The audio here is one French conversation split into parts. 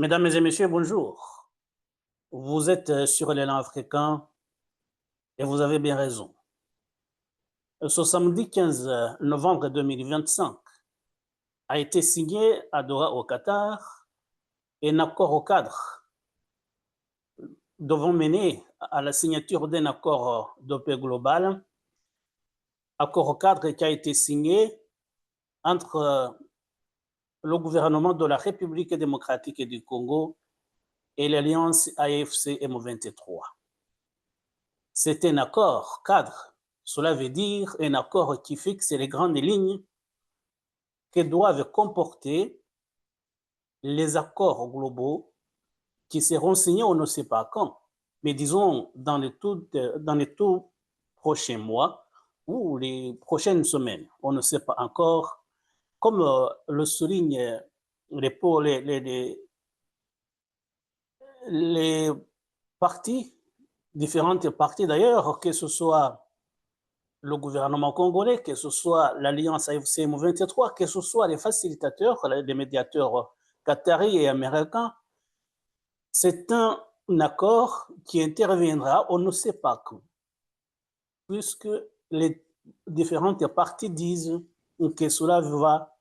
Mesdames et messieurs, bonjour. Vous êtes sur l'élan africain et vous avez bien raison. Ce samedi 15 novembre 2025 a été signé à Doha au Qatar un accord au cadre devant mener à la signature d'un accord de paix global, accord au cadre qui a été signé entre le gouvernement de la République démocratique du Congo et l'alliance AFC M23. C'est un accord cadre. Cela veut dire un accord qui fixe les grandes lignes que doivent comporter les accords globaux qui seront signés, on ne sait pas quand, mais disons dans les tout prochains mois ou les prochaines semaines. On ne sait pas encore. Comme le soulignent les partis, différentes parties d'ailleurs, que ce soit le gouvernement congolais, que ce soit l'Alliance AFC M23, que ce soit les facilitateurs, les médiateurs qataris et américains, c'est un accord qui interviendra, on ne sait pas quand, puisque les différentes parties disent que cela va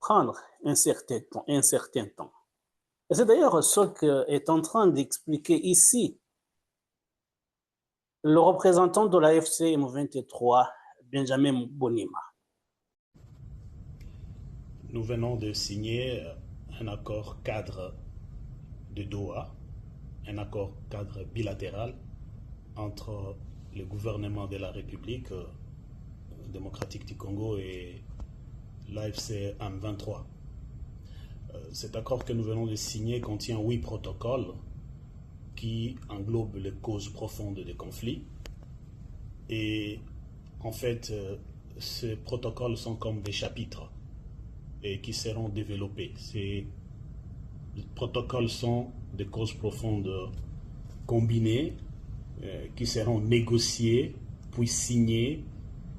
prendre un certain temps. Et c'est d'ailleurs ce qu'est en train d'expliquer ici le représentant de la FC M23, Benjamin Bonima. Nous venons de signer un accord cadre de Doha, un accord cadre bilatéral entre le gouvernement de la République démocratique du Congo et l'AFC M23. Cet accord que nous venons de signer contient 8 protocoles qui englobent les causes profondes des conflits. Et en fait, ces protocoles sont comme des chapitres et qui seront développés. Ces protocoles sont des causes profondes combinées qui seront négociées, puis signées,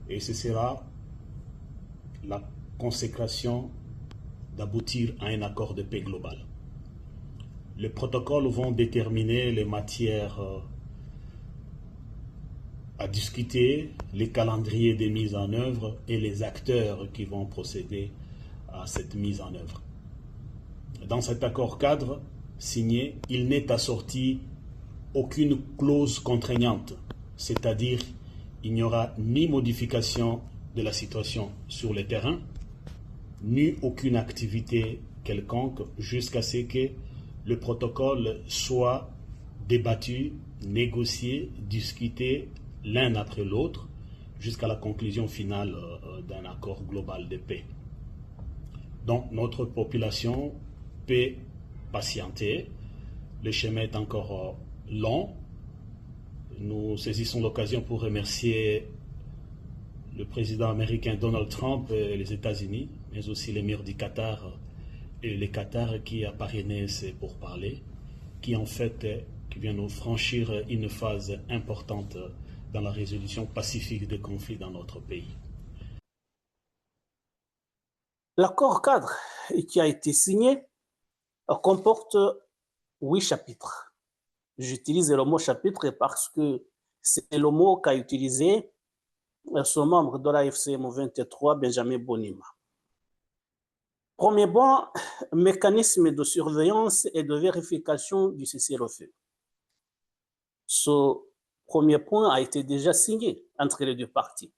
et ce sera la consécration d'aboutir à un accord de paix global. Les protocoles vont déterminer les matières à discuter, les calendriers de mise en œuvre et les acteurs qui vont procéder à cette mise en œuvre. Dans cet accord cadre signé, il n'est assorti aucune clause contraignante, c'est-à-dire il n'y aura ni modification de la situation sur le terrain, ni aucune activité quelconque jusqu'à ce que le protocole soit débattu, négocié, discuté l'un après l'autre jusqu'à la conclusion finale d'un accord global de paix. Donc notre population peut patienter, le chemin est encore long. Nous saisissons l'occasion pour remercier le président américain Donald Trump et les États-Unis, mais aussi l'émir du Qatar et le Qatar qui a parrainé ces pourparlers, qui en fait qui vient nous franchir une phase importante dans la résolution pacifique des conflits dans notre pays. L'accord cadre qui a été signé comporte 8 chapitres. J'utilise le mot chapitre parce que c'est le mot qu'a utilisé son membre de l'AFC M23, Benjamin Bonima. Premier point, mécanisme de surveillance et de vérification du cessez-le-feu. Ce premier point a été déjà signé entre les deux parties.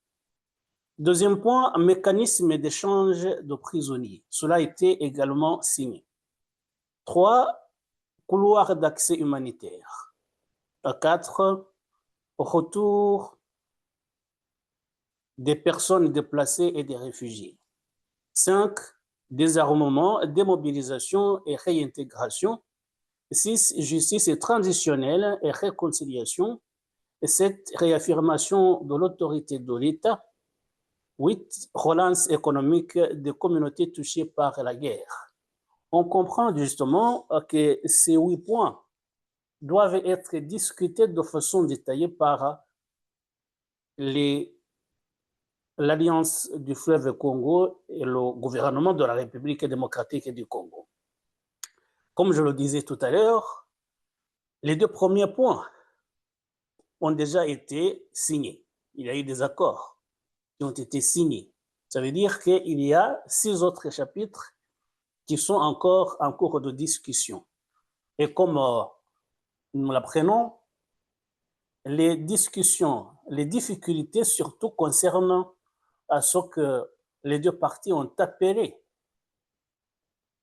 Deuxième point, mécanisme d'échange de prisonniers. Cela a été également signé. 3, couloir d'accès humanitaire. 4, retour des personnes déplacées et des réfugiés. 5, désarmement, démobilisation et réintégration. 6, justice transitionnelle et réconciliation. 7, réaffirmation de l'autorité de l'État. 8, relance économique des communautés touchées par la guerre. On comprend justement que ces 8 points doivent être discutés de façon détaillée par l'Alliance du fleuve Congo et le gouvernement de la République démocratique du Congo. Comme je le disais tout à l'heure, les deux premiers points ont déjà été signés. Il y a eu des accords qui ont été signés. Ça veut dire qu'il y a 6 autres chapitres qui sont encore en cours de discussion. Et comme nous l'apprenons, les discussions, les difficultés surtout concernent à ce que les deux parties ont appelé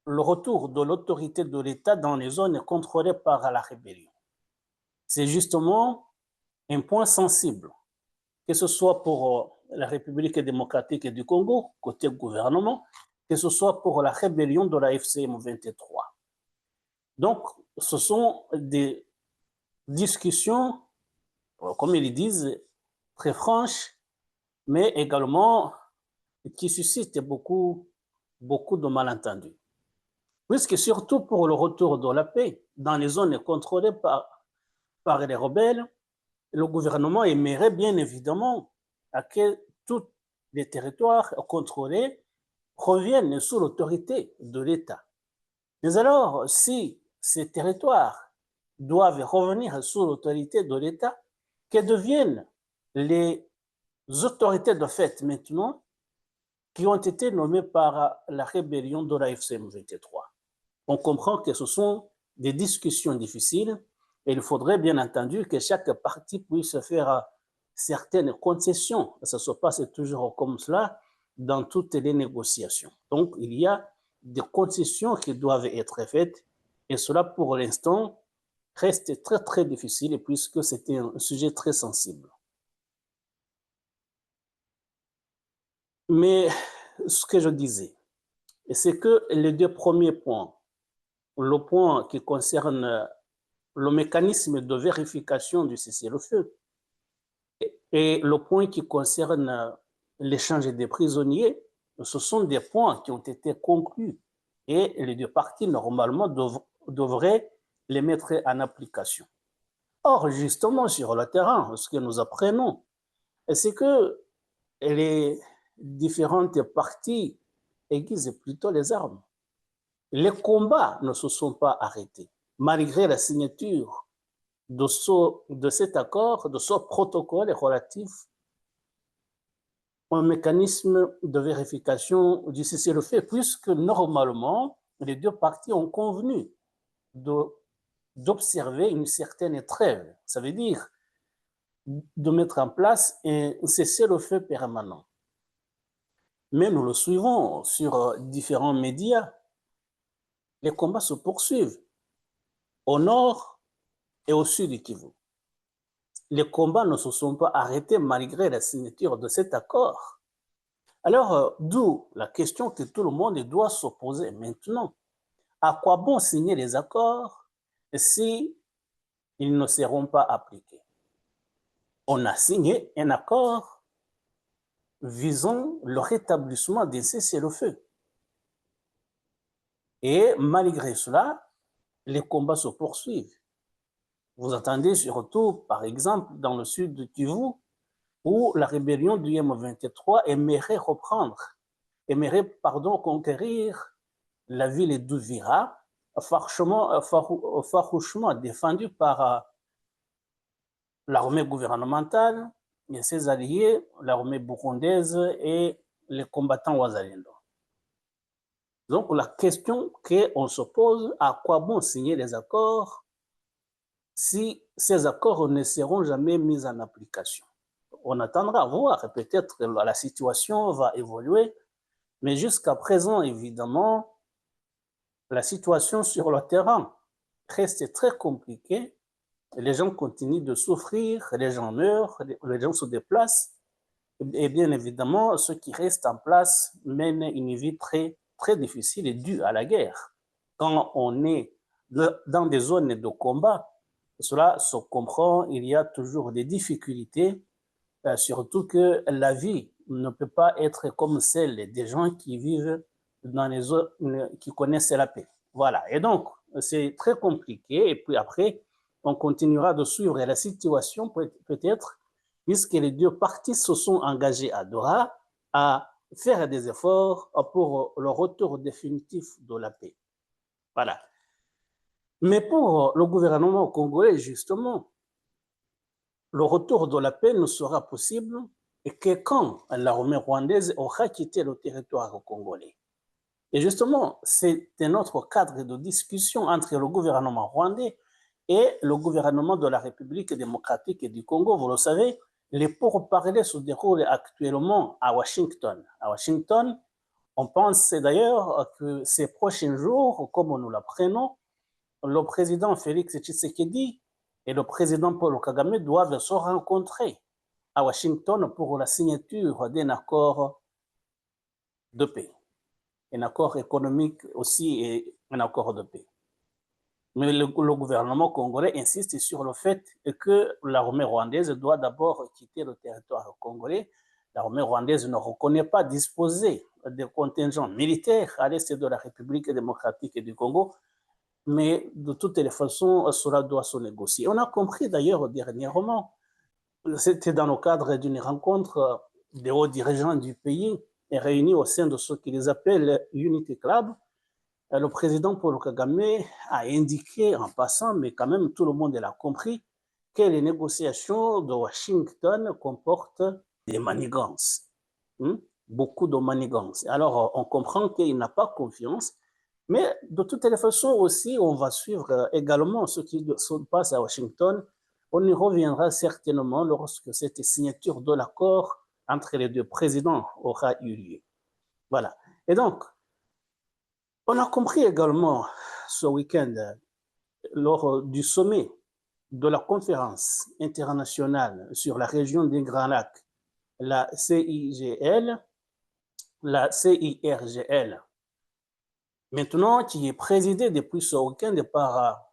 le retour de l'autorité de l'État dans les zones contrôlées par la rébellion. C'est justement un point sensible, que ce soit pour la République démocratique du Congo, côté gouvernement, que ce soit pour la rébellion de la FCM 23. Donc, ce sont des discussions, comme ils disent, très franches, mais également qui suscitent beaucoup de malentendus. Puisque surtout pour le retour de la paix dans les zones contrôlées par les rebelles, le gouvernement aimerait bien évidemment que tous les territoires contrôlés reviennent sous l'autorité de l'État. Mais alors, si ces territoires doivent revenir sous l'autorité de l'État, que deviennent les autorités de fait maintenant qui ont été nommées par la rébellion de la FCM 23? On comprend que ce sont des discussions difficiles et il faudrait bien entendu que chaque partie puisse faire certaines concessions. Ça se passe toujours comme cela dans toutes les négociations. Donc, il y a des concessions qui doivent être faites et cela, pour l'instant, reste très, très difficile puisque c'était un sujet très sensible. Mais ce que je disais, c'est que les deux premiers points, le point qui concerne le mécanisme de vérification du cessez-le-feu et le point qui concerne l'échange des prisonniers, ce sont des points qui ont été conclus et les deux parties, normalement, devraient les mettre en application. Or, justement, sur le terrain, ce que nous apprenons, c'est que les différentes parties aiguisent plutôt les armes. Les combats ne se sont pas arrêtés, malgré la signature de cet accord, de ce protocole relatif au mécanisme de vérification du cessez-le-feu, puisque normalement, les deux parties ont convenu d'observer une certaine trêve. Ça veut dire de mettre en place un cessez-le-feu permanent. Mais nous le suivons sur différents médias. Les combats se poursuivent au nord et au sud du Kivu. Les combats ne se sont pas arrêtés malgré la signature de cet accord. Alors, d'où la question que tout le monde doit se poser maintenant. À quoi bon signer les accords si ils ne seront pas appliqués? On a signé un accord visant le rétablissement d'un cessez-le-feu. Et malgré cela, les combats se poursuivent. Vous entendez surtout, par exemple, dans le sud du Kivu, où la rébellion du M23 aimerait conquérir la ville d'Uvira, farouchement défendue par l'armée gouvernementale et ses alliés, l'armée burundaise et les combattants Wazalendo. Donc la question qu'on se pose, à quoi bon signer les accords si ces accords ne seront jamais mis en application? On attendra voir, peut-être la situation va évoluer, mais jusqu'à présent, évidemment, la situation sur le terrain reste très compliquée. Les gens continuent de souffrir, les gens meurent, les gens se déplacent, et bien évidemment, ceux qui restent en place mènent une vie très, très difficile et due à la guerre. Quand on est dans des zones de combat, cela se comprend, il y a toujours des difficultés, surtout que la vie ne peut pas être comme celle des gens qui vivent dans les zones qui connaissent la paix. Voilà, et donc c'est très compliqué, et puis après, on continuera de suivre la situation peut-être, puisque les deux parties se sont engagées à Doha à faire des efforts pour le retour définitif de la paix. Voilà. Mais pour le gouvernement congolais, justement, le retour de la paix ne sera possible que quand l'armée rwandaise aura quitté le territoire congolais. Et justement, c'est un autre cadre de discussion entre le gouvernement rwandais et le gouvernement de la République démocratique du Congo. Vous le savez, les pourparlers se déroulent actuellement à Washington. À Washington, on pense d'ailleurs que ces prochains jours, comme nous l'apprenons, le président Félix Tshisekedi et le président Paul Kagame doivent se rencontrer à Washington pour la signature d'un accord de paix. Un accord économique aussi et un accord de paix. Mais le gouvernement congolais insiste sur le fait que l'armée rwandaise doit d'abord quitter le territoire congolais. L'armée rwandaise ne reconnaît pas disposer de contingents militaires à l'est de la République démocratique du Congo, mais de toutes les façons, cela doit se négocier. On a compris d'ailleurs dernièrement, c'était dans le cadre d'une rencontre des hauts dirigeants du pays réunis au sein de ce qu'ils appellent Unity Club. Le président Paul Kagame a indiqué en passant, mais quand même tout le monde l'a compris, que les négociations de Washington comportent des manigances. Beaucoup de manigances. Alors, on comprend qu'il n'a pas confiance, mais de toutes les façons aussi, on va suivre également ce qui se passe à Washington. On y reviendra certainement lorsque cette signature de l'accord entre les deux présidents aura eu lieu. Voilà. Et donc, on a compris également ce week-end, lors du sommet de la conférence internationale sur la région des Grands Lacs, la CIRGL, maintenant qui est présidée depuis ce week-end par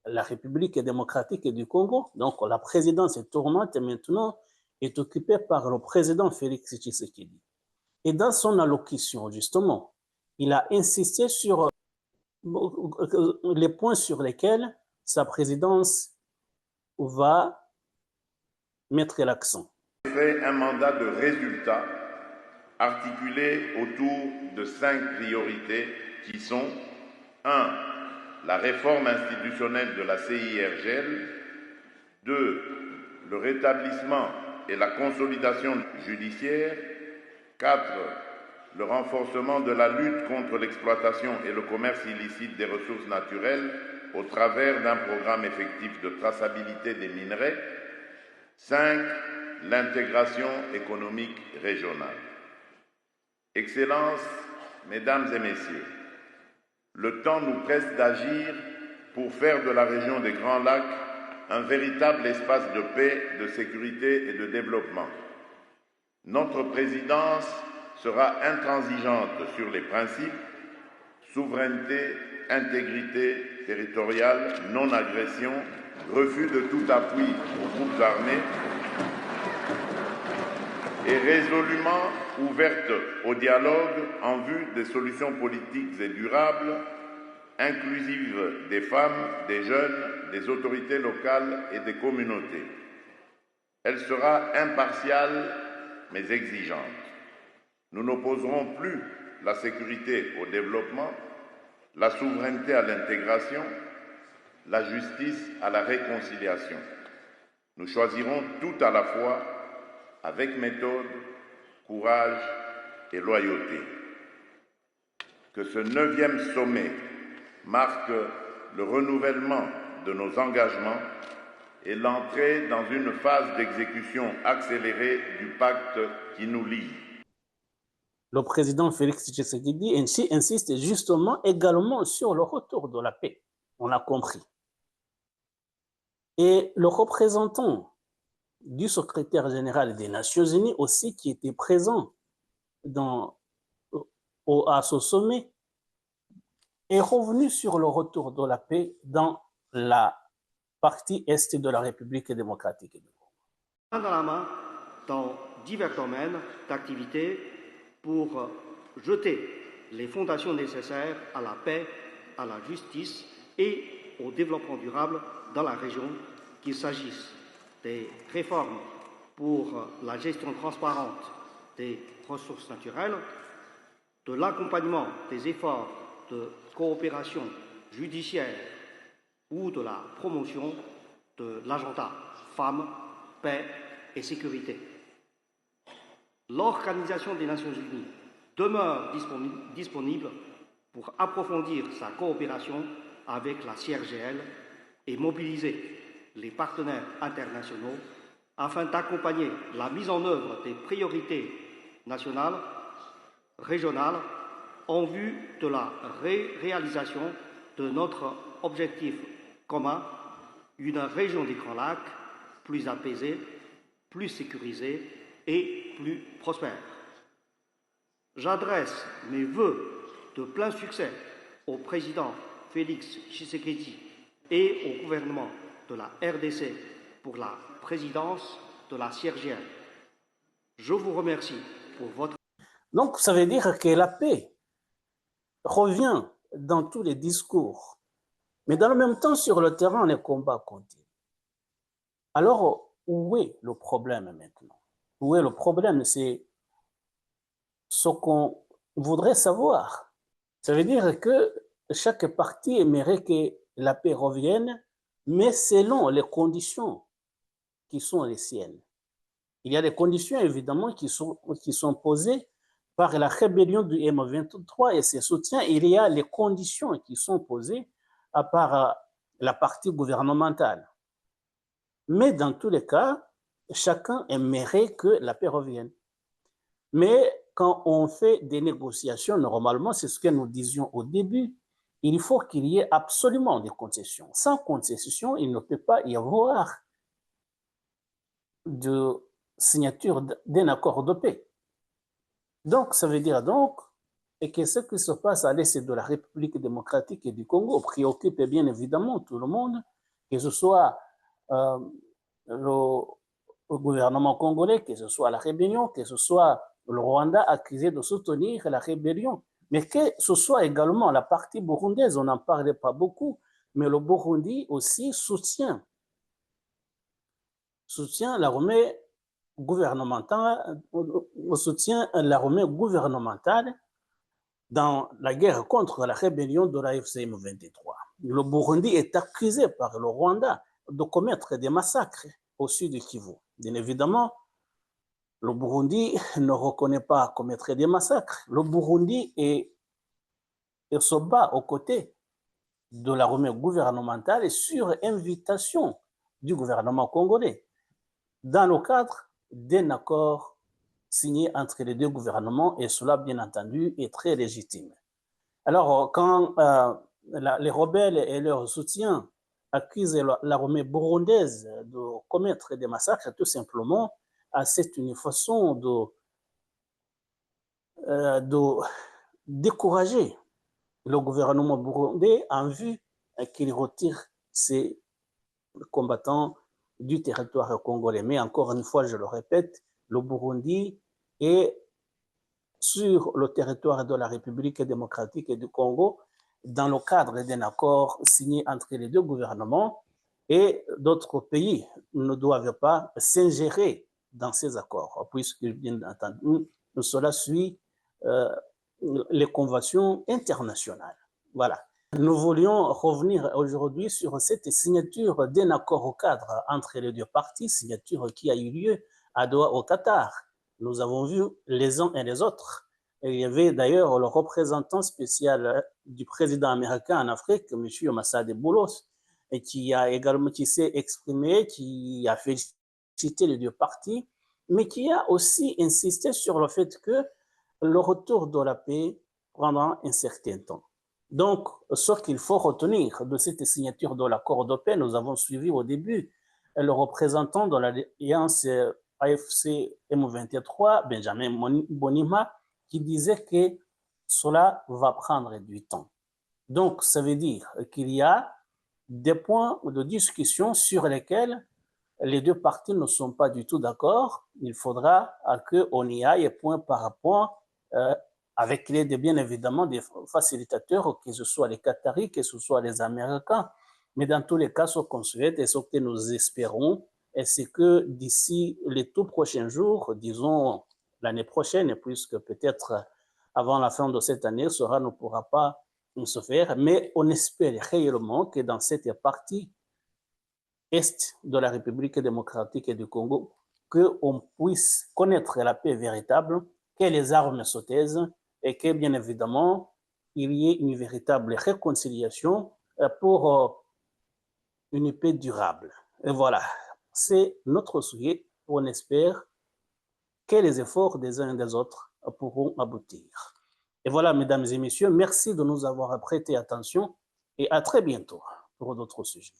la République démocratique du Congo. Donc la présidence tournante maintenant est occupée par le président Félix Tshisekedi. Et dans son allocution, justement, il a insisté sur les points sur lesquels sa présidence va mettre l'accent. Fait un mandat de résultats articulé autour de 5 priorités qui sont 1. La réforme institutionnelle de la CIRGL. 2. Le rétablissement et la consolidation judiciaire. 4. Le renforcement de la lutte contre l'exploitation et le commerce illicite des ressources naturelles au travers d'un programme effectif de traçabilité des minerais. 5. L'intégration économique régionale. Excellences, Mesdames et Messieurs, le temps nous presse d'agir pour faire de la région des Grands Lacs un véritable espace de paix, de sécurité et de développement. Notre présidence sera intransigeante sur les principes souveraineté, intégrité territoriale, non-agression, refus de tout appui aux groupes armés et résolument ouverte au dialogue en vue des solutions politiques et durables, inclusives des femmes, des jeunes, des autorités locales et des communautés. Elle sera impartiale mais exigeante. Nous n'opposerons plus la sécurité au développement, la souveraineté à l'intégration, la justice à la réconciliation. Nous choisirons tout à la fois avec méthode, courage et loyauté. Que ce 9e sommet marque le renouvellement de nos engagements et l'entrée dans une phase d'exécution accélérée du pacte qui nous lie. Le président Félix Tshisekedi insiste justement également sur le retour de la paix. On l'a compris. Et le représentant du secrétaire général des Nations Unies aussi, qui était présent à ce sommet, est revenu sur le retour de la paix dans la partie est de la République démocratique du Congo. Main dans la main dans divers domaines d'activité pour jeter les fondations nécessaires à la paix, à la justice et au développement durable dans la région, qu'il s'agisse des réformes pour la gestion transparente des ressources naturelles, de l'accompagnement des efforts de coopération judiciaire ou de la promotion de l'agenda femmes, paix et sécurité. L'Organisation des Nations Unies demeure disponible pour approfondir sa coopération avec la CIRGL et mobiliser les partenaires internationaux afin d'accompagner la mise en œuvre des priorités nationales, régionales, en vue de la réalisation de notre objectif commun, une région des Grands Lacs plus apaisée, plus sécurisée et plus prospère. J'adresse mes vœux de plein succès au président Félix Tshisekedi et au gouvernement de la RDC pour la présidence de la CIRGL. Je vous remercie pour votre... Donc, ça veut dire que la paix revient dans tous les discours, mais dans le même temps, sur le terrain, les combats continuent. Alors, où est le problème maintenant? Où est le problème? C'est ce qu'on voudrait savoir. Ça veut dire que chaque parti aimerait que la paix revienne, mais selon les conditions qui sont les siennes. Il y a des conditions, évidemment, qui sont posées par la rébellion du M23 et ses soutiens. Il y a les conditions qui sont posées par la partie gouvernementale. Mais dans tous les cas, chacun aimerait que la paix revienne. Mais quand on fait des négociations, normalement, c'est ce que nous disions au début, il faut qu'il y ait absolument des concessions. Sans concession, il ne peut pas y avoir de signature d'un accord de paix. Donc, ça veut dire donc que ce qui se passe à l'est de la République démocratique du Congo préoccupe bien évidemment tout le monde, que ce soit le gouvernement congolais, que ce soit la rébellion, que ce soit le Rwanda accusé de soutenir la rébellion, mais que ce soit également la partie burundaise, on n'en parlait pas beaucoup, mais le Burundi aussi soutient l'armée gouvernementale, dans la guerre contre la rébellion de la FCM23. Le Burundi est accusé par le Rwanda de commettre des massacres au sud du Kivu. Bien évidemment, le Burundi ne reconnaît pas commettre des massacres. Le Burundi se bat aux côtés de l'armée gouvernementale et sur invitation du gouvernement congolais, dans le cadre d'un accord signé entre les deux gouvernements, et cela, bien entendu, est très légitime. Alors, quand les rebelles et leurs soutiens accusent l'armée burundaise de commettre des massacres, tout simplement, c'est une façon de décourager le gouvernement burundais en vue qu'il retire ses combattants du territoire congolais. Mais encore une fois, je le répète, le Burundi est sur le territoire de la République démocratique du Congo dans le cadre d'un accord signé entre les deux gouvernements, et d'autres pays ne doivent pas s'ingérer dans ces accords, puisque, bien entendu, cela suit les conventions internationales. Voilà. Nous voulions revenir aujourd'hui sur cette signature d'un accord au cadre entre les deux parties, signature qui a eu lieu à Doha au Qatar. Nous avons vu les uns et les autres. Et il y avait d'ailleurs le représentant spécial du président américain en Afrique, M. Massadet Boulos, et qui s'est exprimé, qui a félicité les deux parties, mais qui a aussi insisté sur le fait que le retour de la paix prendra un certain temps. Donc, ce qu'il faut retenir de cette signature de l'accord de paix, nous avons suivi au début le représentant de l'alliance AFC M23, Benjamin Bonima, qui disait que cela va prendre du temps. Donc, ça veut dire qu'il y a des points de discussion sur lesquels les deux parties ne sont pas du tout d'accord. Il faudra qu'on y aille point par point, avec l'aide bien évidemment des facilitateurs, que ce soit les Qataris, que ce soit les Américains. Mais dans tous les cas, ce qu'on souhaite et ce que nous espérons, c'est que d'ici les tout prochains jours, disons l'année prochaine, puisque peut-être avant la fin de cette année, cela ne pourra pas se faire, mais on espère réellement que dans cette partie est de la République démocratique du Congo, qu'on puisse connaître la paix véritable, que les armes se taisent et que, bien évidemment, il y ait une véritable réconciliation pour une paix durable. Et voilà, c'est notre souhait. On espère que les efforts des uns et des autres pourront aboutir. Et voilà, mesdames et messieurs, merci de nous avoir prêté attention et à très bientôt pour d'autres sujets.